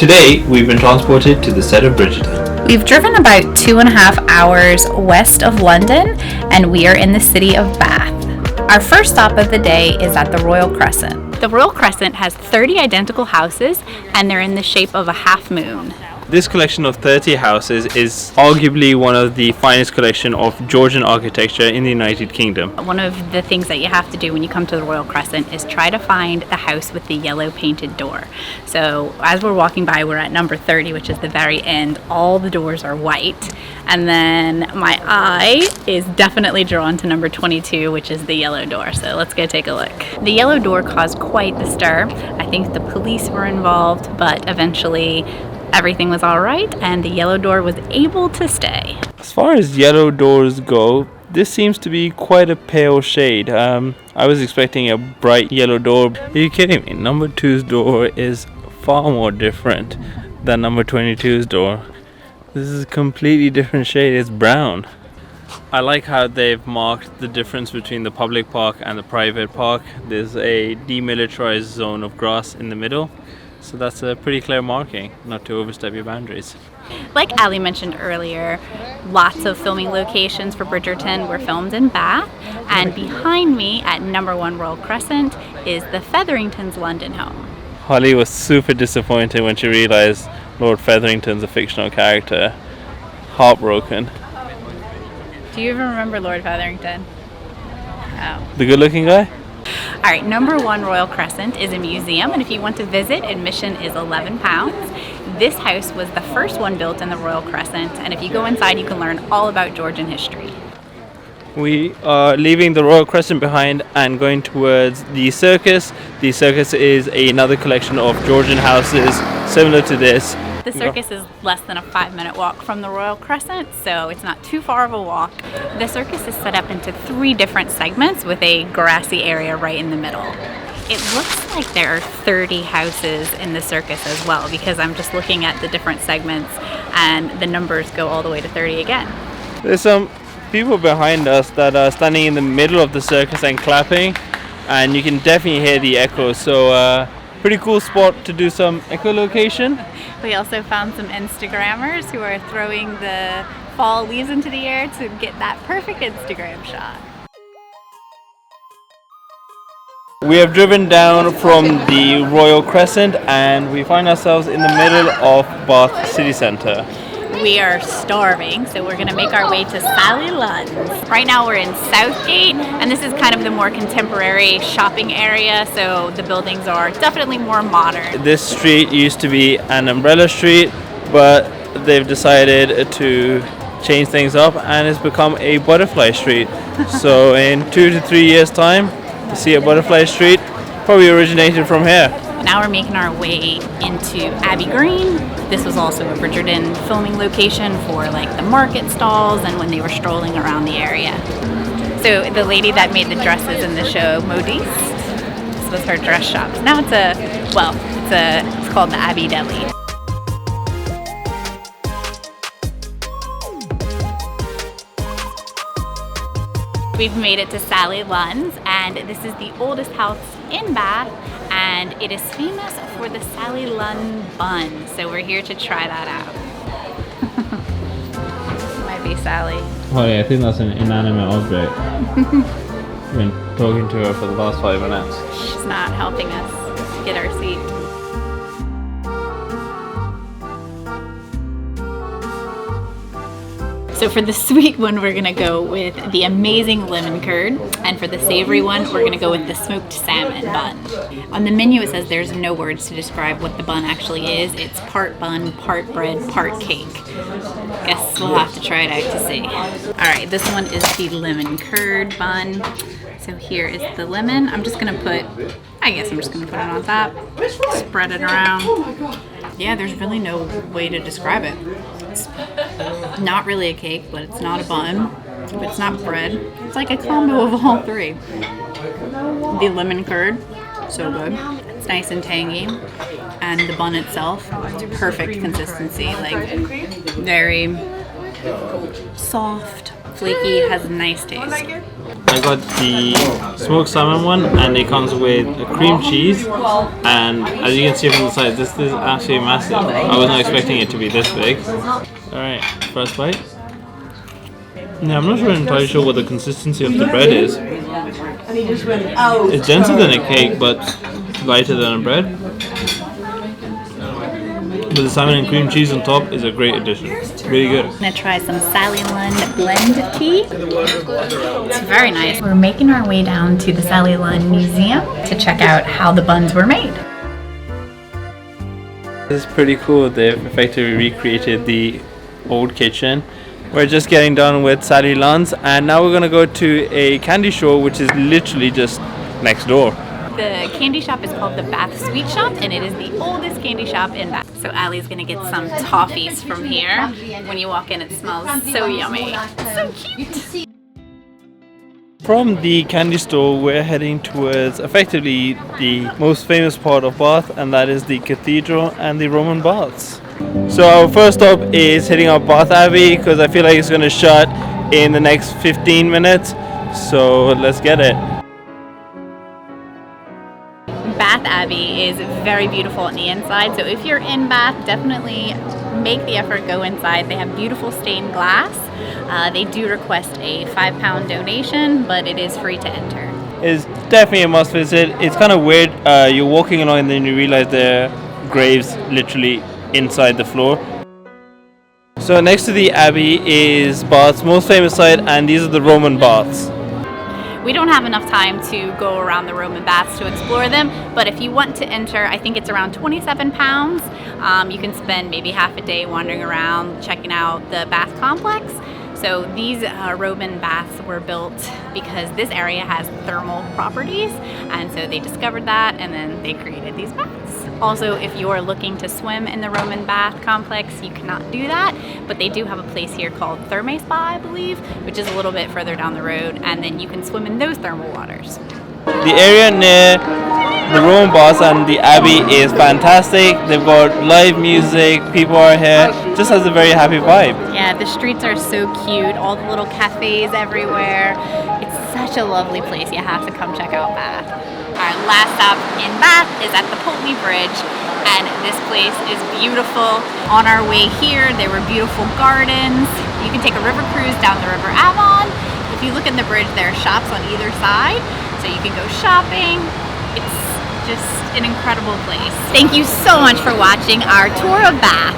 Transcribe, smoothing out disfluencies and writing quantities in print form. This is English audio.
Today, we've been transported to the set of Bridgerton. We've driven about 2.5 hours west of London, and we are in the city of Bath. Our first stop of the day is at the Royal Crescent. The Royal Crescent has 30 identical houses, and they're in the shape of a half moon. This collection of 30 houses is arguably one of the finest collection of Georgian architecture in the United Kingdom. One of the things that you have to do when you come to the Royal Crescent is try to find the house with the yellow painted door. So as we're walking by, we're at number 30, which is the very end. All the doors are white. And then my eye is definitely drawn to number 22, which is the yellow door. So let's go take a look. The yellow door caused quite the stir. I think the police were involved, but eventually everything was all right, and the yellow door was able to stay. As far as yellow doors go, this seems to be quite a pale shade. I was expecting a bright yellow door. Are you kidding me? Number 2's door is far more different than number 22's door. This is a completely different shade. It's brown. I like how they've marked the difference between the public park and the private park. There's a demilitarized zone of grass in the middle. So that's a pretty clear marking, not to overstep your boundaries. Like Ali mentioned earlier, lots of filming locations for Bridgerton were filmed in Bath, and behind me at number 1 Royal Crescent is the Featheringtons' London home. Holly was super disappointed when she realized Lord Featherington's a fictional character. Heartbroken. Do you even remember Lord Featherington? Oh. The good-looking guy? All right, number 1 Royal Crescent is a museum, and if you want to visit, admission is £11. This house was the first one built in the Royal Crescent, and if you go inside, you can learn all about Georgian history. We are leaving the Royal Crescent behind and going towards the Circus. The Circus is another collection of Georgian houses similar to this. The Circus is less than a 5-minute walk from the Royal Crescent, so it's not too far of a walk. The Circus is set up into 3 different segments with a grassy area right in the middle. It looks like there are 30 houses in the Circus as well, because I'm just looking at the different segments and the numbers go all the way to 30 again. There's some people behind us that are standing in the middle of the Circus and clapping, and you can definitely hear the echo, so pretty cool spot to do some echolocation. We also found some Instagrammers who are throwing the fall leaves into the air to get that perfect Instagram shot. We have driven down from the Royal Crescent and we find ourselves in the middle of Bath city centre. We are starving, so we're going to make our way to Sally Lunn's. Right now we're in Southgate, and this is kind of the more contemporary shopping area, so the buildings are definitely more modern. This street used to be an umbrella street, but they've decided to change things up and it's become a butterfly street. So in 2 to 3 years' time, you see a butterfly street, probably originated from here. Now we're making our way into Abbey Green. This was also a Bridgerton filming location for like the market stalls and when they were strolling around the area. So the lady that made the dresses in the show, Modiste, this was her dress shop. Now it's called the Abbey Deli. We've made it to Sally Lunn's, and this is the oldest house in Bath, and it is famous for the Sally Lunn bun. So we're here to try that out. Might be Sally. Oh yeah, I think that's an inanimate object. I've been talking to her for the last 5 minutes. She's not helping us get our seat. So for the sweet one, we're gonna go with the amazing lemon curd, and for the savory one, we're gonna go with the smoked salmon bun. On the menu, it says there's no words to describe what the bun actually is. It's part bun, part bread, part cake. Guess we'll have to try it out to see. All right, this one is the lemon curd bun. So here is the lemon. I'm just gonna put it on top, spread it around. Yeah, there's really no way to describe it. It's not really a cake, but it's not a bun, but it's not bread. It's like a combo of all 3. The lemon curd, so good. It's nice and tangy, and the bun itself, it's perfect consistency, like very soft flaky, has nice taste. I got the smoked salmon one, and it comes with a cream cheese, and as you can see from the side, this is actually massive. I was not expecting it to be this big. Alright, first bite. Yeah, I'm not entirely sure what the consistency of the bread is. It's denser than a cake, but lighter than a bread. But the salmon and cream cheese on top is a great addition. Really good. I'm gonna try some Sally Lunn blend tea. It's very nice. We're making our way down to the Sally Lunn Museum to check out how the buns were made. This is pretty cool. They've effectively recreated the old kitchen. We're just getting done with Sally Lunn's, and now we're gonna go to a candy show which is literally just next door. The candy shop is called the Bath Sweet Shop, and it is the oldest candy shop in Bath. So Allie's gonna get some toffees from here. When you walk in, it smells so yummy. So cute. From the candy store, we're heading towards effectively the most famous part of Bath, and that is the cathedral and the Roman baths. So our first stop is hitting up Bath Abbey because I feel like it's gonna shut in the next 15 minutes. So let's get it. Bath Abbey is very beautiful on the inside, so if you're in Bath, definitely make the effort, go inside. They have beautiful stained glass. They do request a £5 donation, but it is free to enter. It's definitely a must visit. It's kind of weird, you're walking along and then you realize there are graves literally inside the floor. So next to the Abbey is Bath's most famous site, and these are the Roman baths. We don't have enough time to go around the Roman baths to explore them, but if you want to enter, I think it's around £27. You can spend maybe half a day wandering around, checking out the bath complex. So these Roman baths were built because this area has thermal properties, and so they discovered that and then they created these baths. Also, if you're looking to swim in the Roman bath complex, you cannot do that, but they do have a place here called Therme Spa, I believe, which is a little bit further down the road, and then you can swim in those thermal waters. The area near the Roman baths and the Abbey is fantastic. They've got live music, people are here, just has a very happy vibe. Yeah, the streets are so cute, all the little cafes everywhere. It's such a lovely place. You have to come check out Bath. Our last stop in Bath is at the Pulley Bridge, and this place is beautiful. On our way here, there were beautiful gardens. You can take a river cruise down the River Avon. If you look at the bridge, there are shops on either side, so you can go shopping. It's just an incredible place. Thank you so much for watching our tour of Bath.